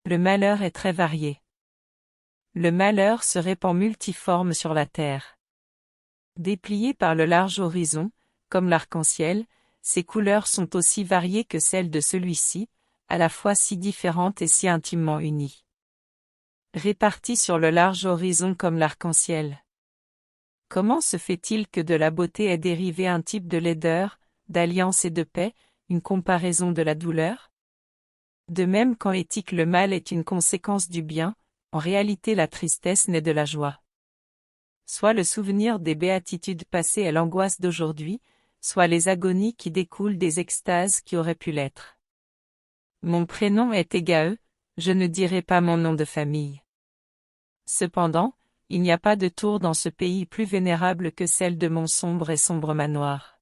Le malheur est très varié. Le malheur se répand multiforme sur la terre. Déplié par le large horizon, comme l'arc-en-ciel, ses couleurs sont aussi variées que celles de celui-ci, à la fois si différentes et si intimement unies. Réparties sur le large horizon comme l'arc-en-ciel. Comment se fait-il que de la beauté ait dérivé un type de laideur, d'alliance et de paix, une comparaison de la douleur? De même qu'en éthique le mal est une conséquence du bien, en réalité la tristesse naît de la joie. Soit le souvenir des béatitudes passées est l'angoisse d'aujourd'hui, soit les agonies qui découlent des extases qui auraient pu l'être. Mon prénom est Égae, je ne dirai pas mon nom de famille. Cependant, il n'y a pas de tour dans ce pays plus vénérable que celle de mon sombre et sombre manoir.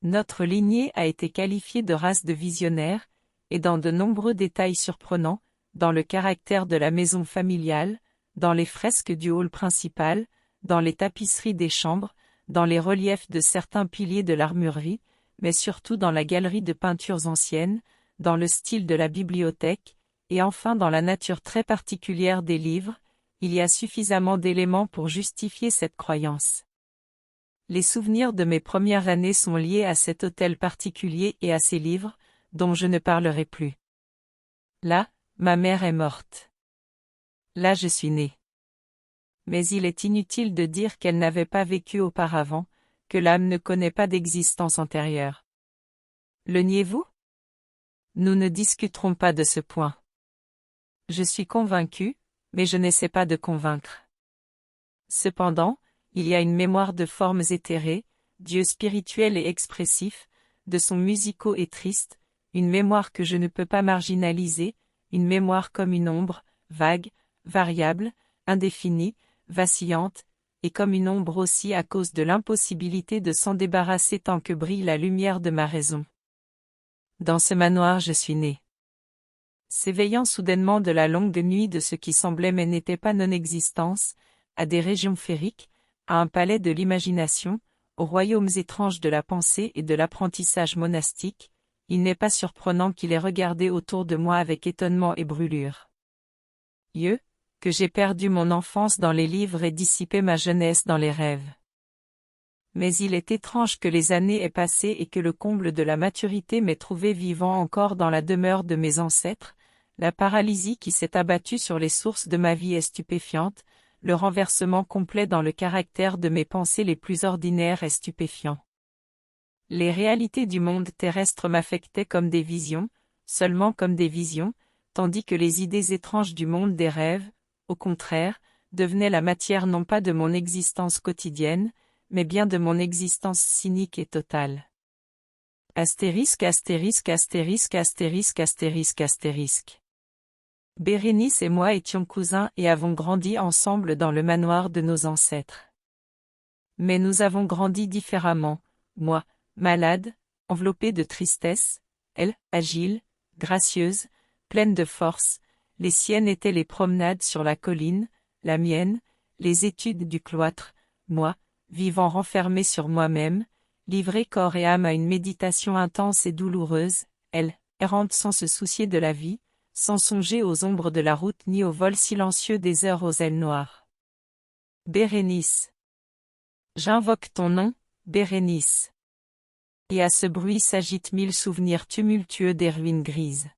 Notre lignée a été qualifiée de race de visionnaires, et dans de nombreux détails surprenants, dans le caractère de la maison familiale, dans les fresques du hall principal, dans les tapisseries des chambres, dans les reliefs de certains piliers de l'armurerie, mais surtout dans la galerie de peintures anciennes, dans le style de la bibliothèque, et enfin dans la nature très particulière des livres, il y a suffisamment d'éléments pour justifier cette croyance. Les souvenirs de mes premières années sont liés à cet hôtel particulier et à ces livres, dont je ne parlerai plus. Là, ma mère est morte. Là je suis née. Mais il est inutile de dire qu'elle n'avait pas vécu auparavant, que l'âme ne connaît pas d'existence antérieure. Le niez-vous? Nous ne discuterons pas de ce point. Je suis convaincu, mais je n'essaie pas de convaincre. Cependant, il y a une mémoire de formes éthérées, Dieu spirituel et expressif, de sons musicaux et tristes, une mémoire que je ne peux pas marginaliser, une mémoire comme une ombre, vague, variable, indéfinie, vacillante, et comme une ombre aussi à cause de l'impossibilité de s'en débarrasser tant que brille la lumière de ma raison. Dans ce manoir je suis né. S'éveillant soudainement de la longue nuit de ce qui semblait mais n'était pas non-existence, à des régions féeriques, à un palais de l'imagination, aux royaumes étranges de la pensée et de l'apprentissage monastique, il n'est pas surprenant qu'il ait regardé autour de moi avec étonnement et brûlure. Que j'ai perdu mon enfance dans les livres et dissipé ma jeunesse dans les rêves. Mais il est étrange que les années aient passé et que le comble de la maturité m'ait trouvé vivant encore dans la demeure de mes ancêtres, la paralysie qui s'est abattue sur les sources de ma vie est stupéfiante, le renversement complet dans le caractère de mes pensées les plus ordinaires est stupéfiant. Les réalités du monde terrestre m'affectaient comme des visions, seulement comme des visions, tandis que les idées étranges du monde des rêves, au contraire, devenaient la matière non pas de mon existence quotidienne, mais bien de mon existence cynique et totale. Astérisque astérisque astérisque astérisque astérisque astérisque. Bérénice et moi étions cousins et avons grandi ensemble dans le manoir de nos ancêtres. Mais nous avons grandi différemment, moi, malade, enveloppée de tristesse, elle, agile, gracieuse, pleine de force, les siennes étaient les promenades sur la colline, la mienne, les études du cloître, moi, vivant renfermé sur moi-même, livré corps et âme à une méditation intense et douloureuse, elle, errante sans se soucier de la vie, sans songer aux ombres de la route ni au vol silencieux des heures aux ailes noires. Bérénice. J'invoque ton nom, Bérénice. Et à ce bruit s'agitent mille souvenirs tumultueux des ruines grises.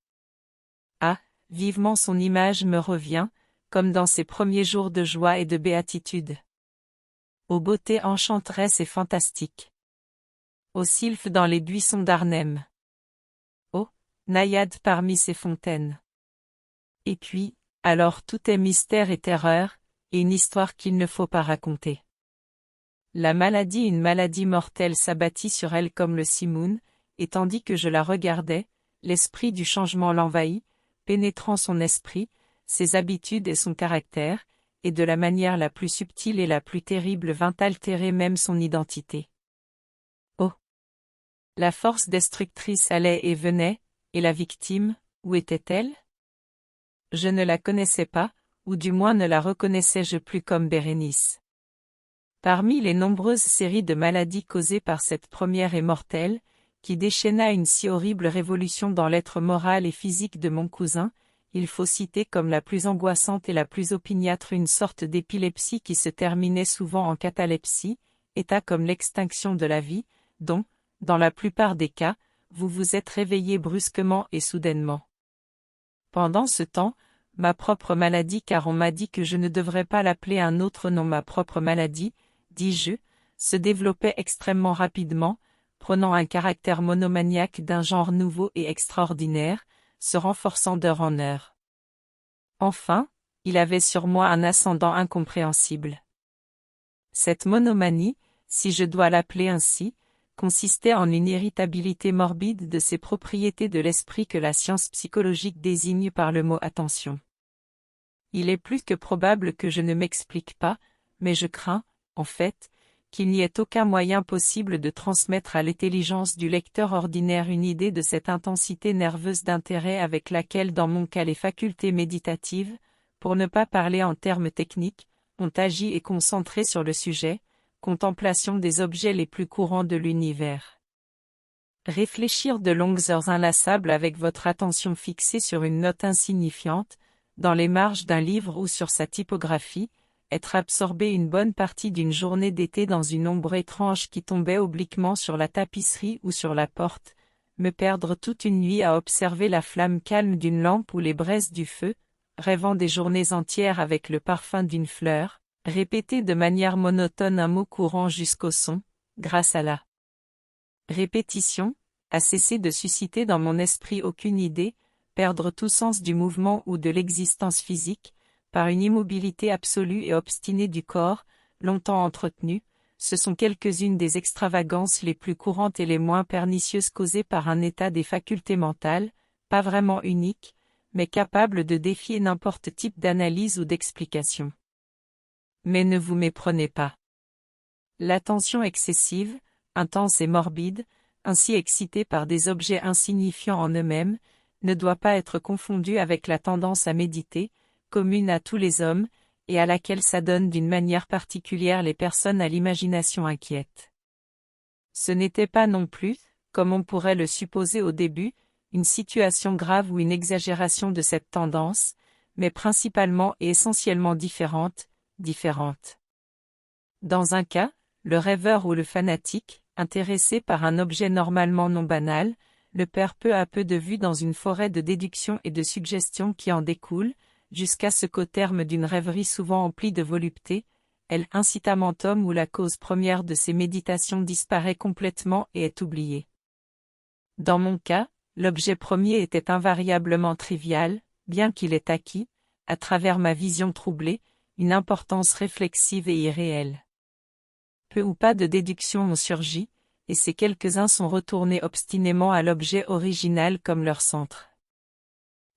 Ah, vivement son image me revient, comme dans ses premiers jours de joie et de béatitude. Aux beautés enchanteresses et fantastiques. Aux sylphes dans les buissons d'Arnhem. Aux naïades parmi ces fontaines. Et puis, alors tout est mystère et terreur, et une histoire qu'il ne faut pas raconter. Une maladie mortelle s'abattit sur elle comme le simoun, et tandis que je la regardais, l'esprit du changement l'envahit, pénétrant son esprit, ses habitudes et son caractère, et de la manière la plus subtile et la plus terrible vint altérer même son identité. Oh! La force destructrice allait et venait, et la victime, où était-elle? Je ne la connaissais pas, ou du moins ne la reconnaissais-je plus comme Bérénice. Parmi les nombreuses séries de maladies causées par cette première et mortelle, qui déchaîna une si horrible révolution dans l'être moral et physique de mon cousin, il faut citer comme la plus angoissante et la plus opiniâtre une sorte d'épilepsie qui se terminait souvent en catalepsie, état comme l'extinction de la vie, dont, dans la plupart des cas, vous vous êtes réveillé brusquement et soudainement. Pendant ce temps, ma propre maladie, car on m'a dit que je ne devrais pas l'appeler un autre nom, ma propre maladie, dis-je, se développait extrêmement rapidement, prenant un caractère monomaniaque d'un genre nouveau et extraordinaire, se renforçant d'heure en heure. Enfin, il avait sur moi un ascendant incompréhensible. Cette monomanie, si je dois l'appeler ainsi, consistait en une irritabilité morbide de ces propriétés de l'esprit que la science psychologique désigne par le mot attention. Il est plus que probable que je ne m'explique pas, mais je crains, en fait, qu'il n'y ait aucun moyen possible de transmettre à l'intelligence du lecteur ordinaire une idée de cette intensité nerveuse d'intérêt avec laquelle dans mon cas les facultés méditatives, pour ne pas parler en termes techniques, ont agi et concentré sur le sujet, contemplation des objets les plus courants de l'univers. Réfléchir de longues heures inlassables avec votre attention fixée sur une note insignifiante, dans les marges d'un livre ou sur sa typographie, être absorbé une bonne partie d'une journée d'été dans une ombre étrange qui tombait obliquement sur la tapisserie ou sur la porte, me perdre toute une nuit à observer la flamme calme d'une lampe ou les braises du feu, rêvant des journées entières avec le parfum d'une fleur, répéter de manière monotone un mot courant jusqu'au son, grâce à la répétition, à cesser de susciter dans mon esprit aucune idée, perdre tout sens du mouvement ou de l'existence physique, par une immobilité absolue et obstinée du corps, longtemps entretenue, ce sont quelques-unes des extravagances les plus courantes et les moins pernicieuses causées par un état des facultés mentales, pas vraiment unique, mais capable de défier n'importe type d'analyse ou d'explication. Mais ne vous méprenez pas. L'attention excessive, intense et morbide, ainsi excitée par des objets insignifiants en eux-mêmes, ne doit pas être confondue avec la tendance à méditer, commune à tous les hommes, et à laquelle s'adonnent d'une manière particulière les personnes à l'imagination inquiète. Ce n'était pas non plus, comme on pourrait le supposer au début, une situation grave ou une exagération de cette tendance, mais principalement et essentiellement différente. Dans un cas, le rêveur ou le fanatique, intéressé par un objet normalement non banal, le perd peu à peu de vue dans une forêt de déductions et de suggestions qui en découlent, jusqu'à ce qu'au terme d'une rêverie souvent emplie de volupté, l'incitamentum ou la cause première de ces méditations disparaît complètement et est oubliée. Dans mon cas, l'objet premier était invariablement trivial, bien qu'il ait acquis, à travers ma vision troublée, une importance réflexive et irréelle. Peu ou pas de déductions ont surgi, et ces quelques-uns sont retournés obstinément à l'objet original comme leur centre.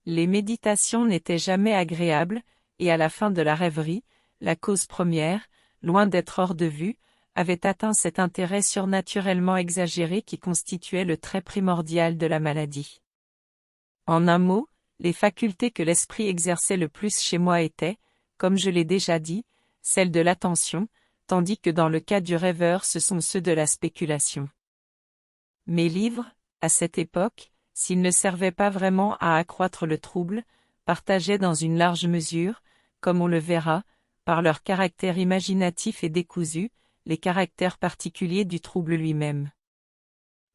Les méditations n'étaient jamais agréables, et à la fin de la rêverie, la cause première, loin d'être hors de vue, avait atteint cet intérêt surnaturellement exagéré qui constituait le trait primordial de la maladie. En un mot, les facultés que l'esprit exerçait le plus chez moi étaient, comme je l'ai déjà dit, celles de l'attention, tandis que dans le cas du rêveur ce sont ceux de la spéculation. Mes livres, à cette époque, s'ils ne servaient pas vraiment à accroître le trouble, partageaient dans une large mesure, comme on le verra, par leur caractère imaginatif et décousu, les caractères particuliers du trouble lui-même.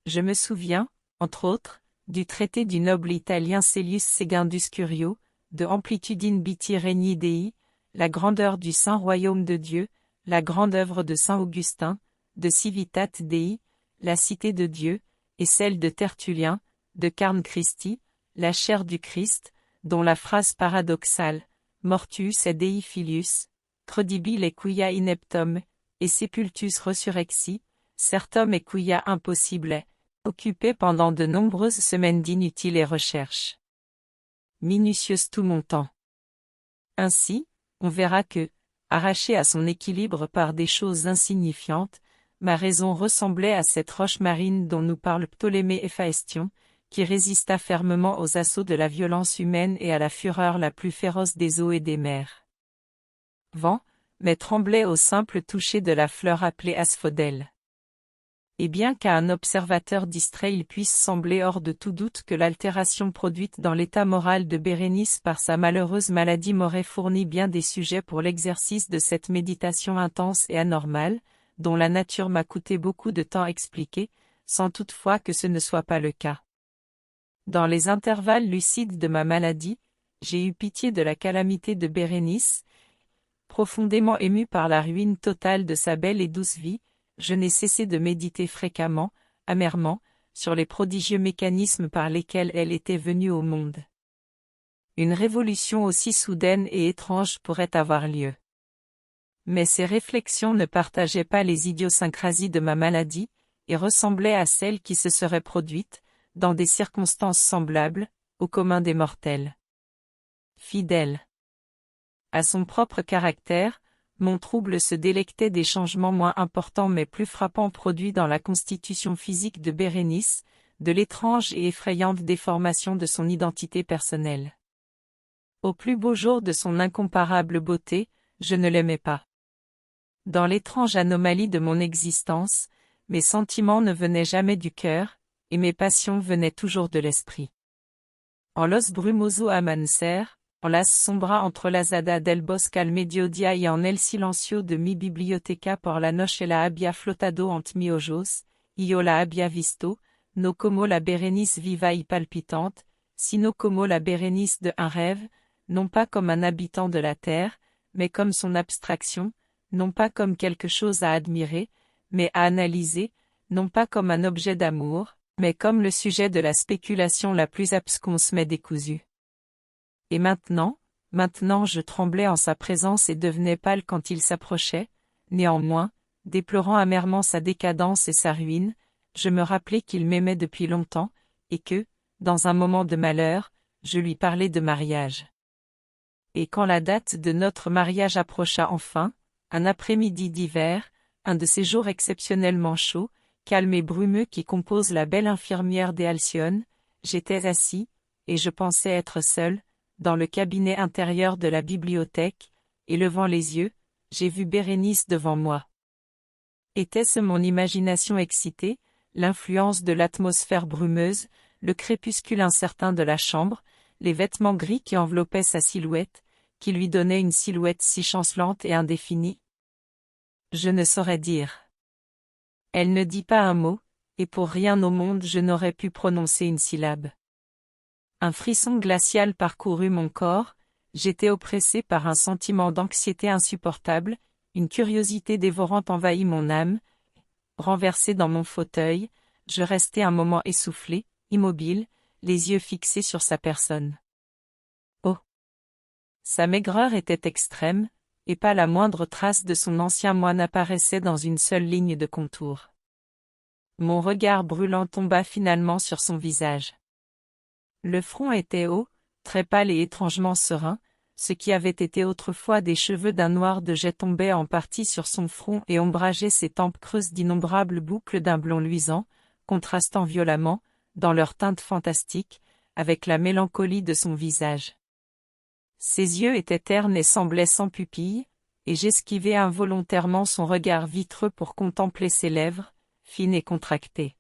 Je me souviens, entre autres, du traité du noble italien Caelius Segundus Curio, de Amplitudine Biti Regni Dei, la grandeur du saint royaume de Dieu, la grande œuvre de saint Augustin, de Civitate Dei, la cité de Dieu, et celle de Tertullien, de Carne Christi, la chair du Christ, dont la phrase paradoxale, Mortuus et Dei filius, credibile quia ineptum, et sepultus resurrexi, certum et quia impossible, occupait pendant de nombreuses semaines d'inutiles recherches minutieuses tout mon temps. Ainsi, on verra que, arrachée à son équilibre par des choses insignifiantes, ma raison ressemblait à cette roche marine dont nous parle Ptolémée Héphaestion, qui résista fermement aux assauts de la violence humaine et à la fureur la plus féroce des eaux et des mers. Vent, mais tremblait au simple toucher de la fleur appelée asphodèle. Et bien qu'à un observateur distrait il puisse sembler hors de tout doute que l'altération produite dans l'état moral de Bérénice par sa malheureuse maladie m'aurait fourni bien des sujets pour l'exercice de cette méditation intense et anormale, dont la nature m'a coûté beaucoup de temps à expliquer, sans toutefois que ce ne soit pas le cas. Dans les intervalles lucides de ma maladie, j'ai eu pitié de la calamité de Bérénice. Profondément ému par la ruine totale de sa belle et douce vie, je n'ai cessé de méditer fréquemment, amèrement, sur les prodigieux mécanismes par lesquels elle était venue au monde. Une révolution aussi soudaine et étrange pourrait avoir lieu. Mais ces réflexions ne partageaient pas les idiosyncrasies de ma maladie, et ressemblaient à celles qui se seraient produites, dans des circonstances semblables, au commun des mortels. Fidèle à son propre caractère, mon trouble se délectait des changements moins importants mais plus frappants produits dans la constitution physique de Bérénice, de l'étrange et effrayante déformation de son identité personnelle. Au plus beau jour de son incomparable beauté, je ne l'aimais pas. Dans l'étrange anomalie de mon existence, mes sentiments ne venaient jamais du cœur, et mes passions venaient toujours de l'esprit. En los brumoso amanecer, en las sombra entrelazada del bosque al mediodia y en el silencio de mi biblioteca por la noche la había flotado ant mi ojos, y yo la había visto, no como la Bérénice viva y palpitante, sino como la Bérénice de un rêve, non pas comme un habitant de la terre, mais comme son abstraction, non pas comme quelque chose à admirer, mais à analyser, non pas comme un objet d'amour, mais comme le sujet de la spéculation la plus absconse mais décousue. Et maintenant je tremblais en sa présence et devenais pâle quand il s'approchait, néanmoins, déplorant amèrement sa décadence et sa ruine, je me rappelai qu'il m'aimait depuis longtemps, et que, dans un moment de malheur, je lui parlais de mariage. Et quand la date de notre mariage approcha enfin, un après-midi d'hiver, un de ces jours exceptionnellement chauds, calmes et brumeux qui composent la belle infirmière des Halcyons, j'étais assis, et je pensais être seul, dans le cabinet intérieur de la bibliothèque, et levant les yeux, j'ai vu Bérénice devant moi. Était-ce mon imagination excitée, l'influence de l'atmosphère brumeuse, le crépuscule incertain de la chambre, les vêtements gris qui enveloppaient sa silhouette, qui lui donnaient une silhouette si chancelante et indéfinie? Je ne saurais dire. Elle ne dit pas un mot, et pour rien au monde je n'aurais pu prononcer une syllabe. Un frisson glacial parcourut mon corps, j'étais oppressé par un sentiment d'anxiété insupportable, une curiosité dévorante envahit mon âme. Renversé dans mon fauteuil, je restai un moment essoufflé, immobile, les yeux fixés sur sa personne. Oh! Sa maigreur était extrême, et pas la moindre trace de son ancien moi n'apparaissait dans une seule ligne de contour. Mon regard brûlant tomba finalement sur son visage. Le front était haut, très pâle et étrangement serein, ce qui avait été autrefois des cheveux d'un noir de jet tombaient en partie sur son front et ombrageaient ses tempes creuses d'innombrables boucles d'un blond luisant, contrastant violemment, dans leur teinte fantastique, avec la mélancolie de son visage. Ses yeux étaient ternes et semblaient sans pupilles, et j'esquivai involontairement son regard vitreux pour contempler ses lèvres, fines et contractées.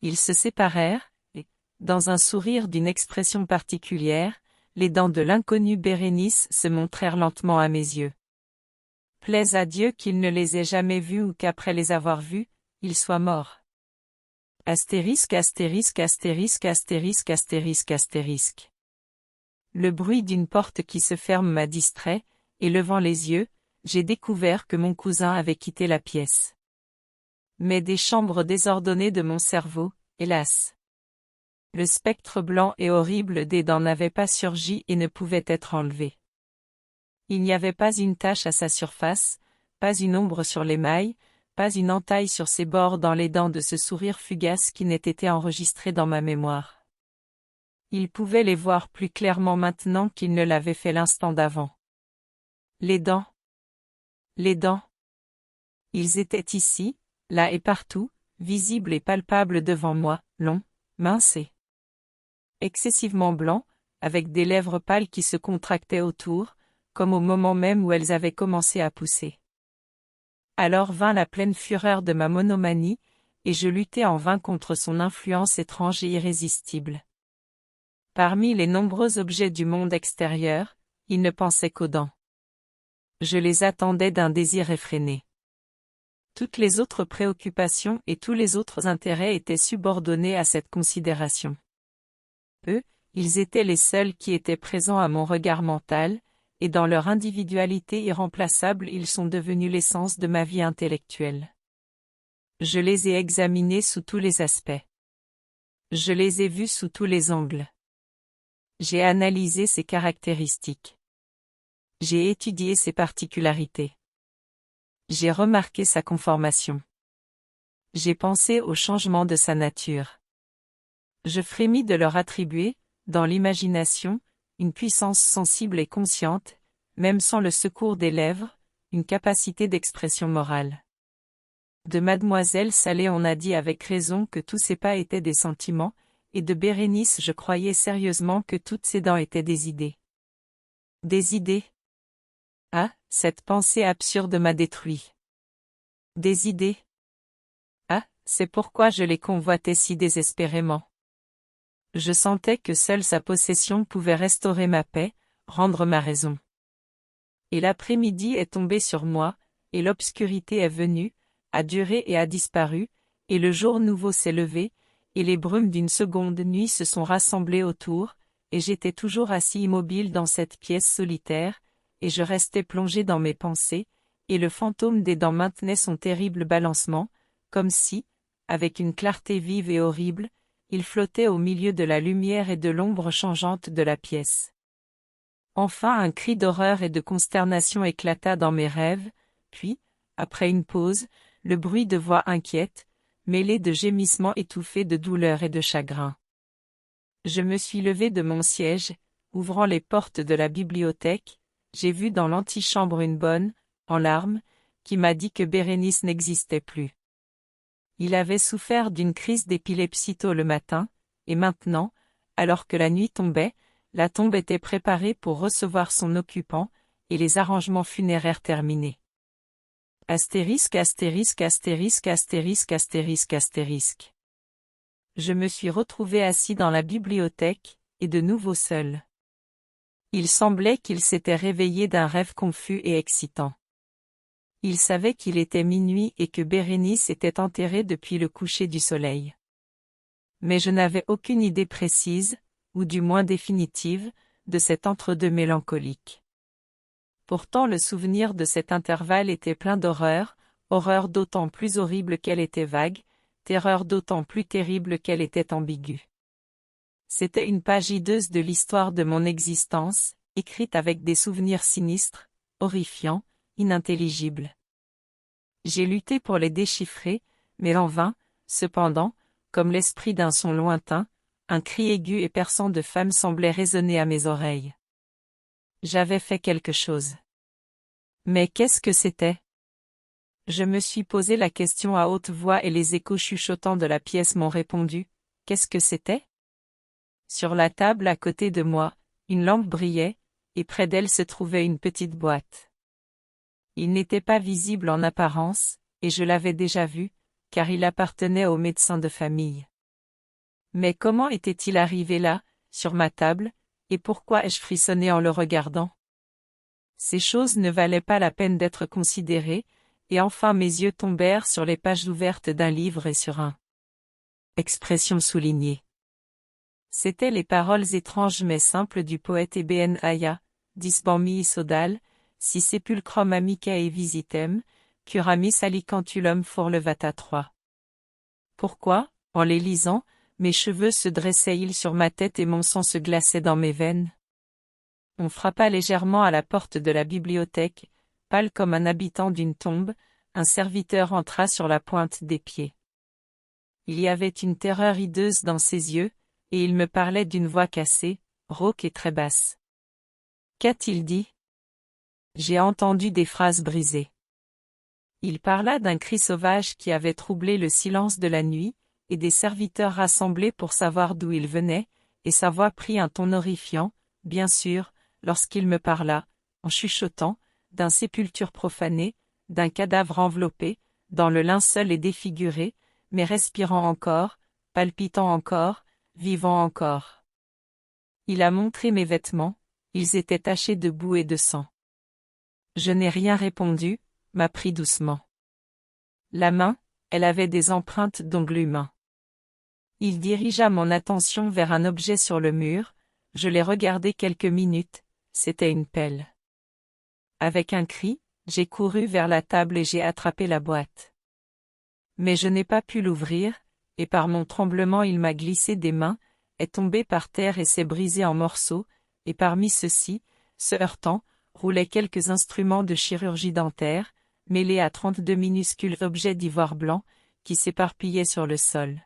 Ils se séparèrent, et, dans un sourire d'une expression particulière, les dents de l'inconnue Bérénice se montrèrent lentement à mes yeux. Plaise à Dieu qu'il ne les ait jamais vus ou qu'après les avoir vus, il soit mort. Astérisque astérisque astérisque astérisque astérisque astérisque. Le bruit d'une porte qui se ferme m'a distrait, et levant les yeux, j'ai découvert que mon cousin avait quitté la pièce. Mais des chambres désordonnées de mon cerveau, hélas. Le spectre blanc et horrible des dents n'avait pas surgi et ne pouvait être enlevé. Il n'y avait pas une tache à sa surface, pas une ombre sur l'émail, pas une entaille sur ses bords dans les dents de ce sourire fugace qui n'ait été enregistré dans ma mémoire. Il pouvait les voir plus clairement maintenant qu'il ne l'avait fait l'instant d'avant. Les dents. Les dents. Ils étaient ici, là et partout, visibles et palpables devant moi, longs, minces et excessivement blancs, avec des lèvres pâles qui se contractaient autour, comme au moment même où elles avaient commencé à pousser. Alors vint la pleine fureur de ma monomanie, et je luttais en vain contre son influence étrange et irrésistible. Parmi les nombreux objets du monde extérieur, il ne pensait qu'aux dents. Je les attendais d'un désir effréné. Toutes les autres préoccupations et tous les autres intérêts étaient subordonnés à cette considération. Eux, ils étaient les seuls qui étaient présents à mon regard mental, et dans leur individualité irremplaçable ils sont devenus l'essence de ma vie intellectuelle. Je les ai examinés sous tous les aspects. Je les ai vus sous tous les angles. J'ai analysé ses caractéristiques. J'ai étudié ses particularités. J'ai remarqué sa conformation. J'ai pensé au changement de sa nature. Je frémis de leur attribuer, dans l'imagination, une puissance sensible et consciente, même sans le secours des lèvres, une capacité d'expression morale. De Mademoiselle Salé on a dit avec raison que tous ses pas étaient des sentiments, et de Bérénice je croyais sérieusement que toutes ses dents étaient des idées. Des idées? Ah, cette pensée absurde m'a détruit. Des idées? Ah, c'est pourquoi je les convoitais si désespérément. Je sentais que seule sa possession pouvait restaurer ma paix, rendre ma raison. Et l'après-midi est tombé sur moi, et l'obscurité est venue, a duré et a disparu, et le jour nouveau s'est levé, et les brumes d'une seconde nuit se sont rassemblées autour, et j'étais toujours assis immobile dans cette pièce solitaire, et je restais plongé dans mes pensées, et le fantôme des dents maintenait son terrible balancement, comme si, avec une clarté vive et horrible, il flottait au milieu de la lumière et de l'ombre changeante de la pièce. Enfin un cri d'horreur et de consternation éclata dans mes rêves, puis, après une pause, le bruit de voix inquiètes, mêlé de gémissements étouffés de douleur et de chagrin. Je me suis levé de mon siège, ouvrant les portes de la bibliothèque, j'ai vu dans l'antichambre une bonne, en larmes, qui m'a dit que Bérénice n'existait plus. Il avait souffert d'une crise d'épilepsie tôt le matin, et maintenant, alors que la nuit tombait, la tombe était préparée pour recevoir son occupant, et les arrangements funéraires terminés. Astérisque astérisque astérisque astérisque astérisque astérisque. Je me suis retrouvé assis dans la bibliothèque, et de nouveau seul. Il semblait qu'il s'était réveillé d'un rêve confus et excitant. Il savait qu'il était minuit et que Bérénice était enterrée depuis le coucher du soleil. Mais je n'avais aucune idée précise, ou du moins définitive, de cet entre-deux mélancolique. Pourtant le souvenir de cet intervalle était plein d'horreur, horreur d'autant plus horrible qu'elle était vague, terreur d'autant plus terrible qu'elle était ambiguë. C'était une page hideuse de l'histoire de mon existence, écrite avec des souvenirs sinistres, horrifiants, inintelligibles. J'ai lutté pour les déchiffrer, mais en vain, cependant, comme l'esprit d'un son lointain, un cri aigu et perçant de femme semblait résonner à mes oreilles. J'avais fait quelque chose. Mais qu'est-ce que c'était? Je me suis posé la question à haute voix et les échos chuchotants de la pièce m'ont répondu. Qu'est-ce que c'était? Sur la table à côté de moi, une lampe brillait, et près d'elle se trouvait une petite boîte. Il n'était pas visible en apparence, et je l'avais déjà vu, car il appartenait au médecin de famille. Mais comment était-il arrivé là, sur ma table, et pourquoi ai-je frissonné en le regardant? Ces choses ne valaient pas la peine d'être considérées, et enfin mes yeux tombèrent sur les pages ouvertes d'un livre et sur un expression soulignée. C'étaient les paroles étranges mais simples du poète Ebn Aya, disban mihi sodal, si sepulcrum amicae visitem, curamis alicanthulum furlevata 3. Pourquoi, en les lisant, mes cheveux se dressaient-ils sur ma tête et mon sang se glaçait dans mes veines? On frappa légèrement à la porte de la bibliothèque, pâle comme un habitant d'une tombe, un serviteur entra sur la pointe des pieds. Il y avait une terreur hideuse dans ses yeux, et il me parlait d'une voix cassée, rauque et très basse. Qu'a-t-il dit? J'ai entendu des phrases brisées. Il parla d'un cri sauvage qui avait troublé le silence de la nuit, et des serviteurs rassemblés pour savoir d'où il venait, et sa voix prit un ton horrifiant, bien sûr, lorsqu'il me parla, en chuchotant, d'un sépulture profanée, d'un cadavre enveloppé, dans le linceul et défiguré, mais respirant encore, palpitant encore, vivant encore. Il a montré mes vêtements, ils étaient tachés de boue et de sang. Je n'ai rien répondu, m'a pris doucement. La main, elle avait des empreintes d'ongles humains. Il dirigea mon attention vers un objet sur le mur, je l'ai regardé quelques minutes, c'était une pelle. Avec un cri, j'ai couru vers la table et j'ai attrapé la boîte. Mais je n'ai pas pu l'ouvrir, et par mon tremblement il m'a glissé des mains, est tombé par terre et s'est brisé en morceaux, et parmi ceux-ci, se heurtant, roulaient quelques instruments de chirurgie dentaire, mêlés à 32 minuscules objets d'ivoire blanc, qui s'éparpillaient sur le sol.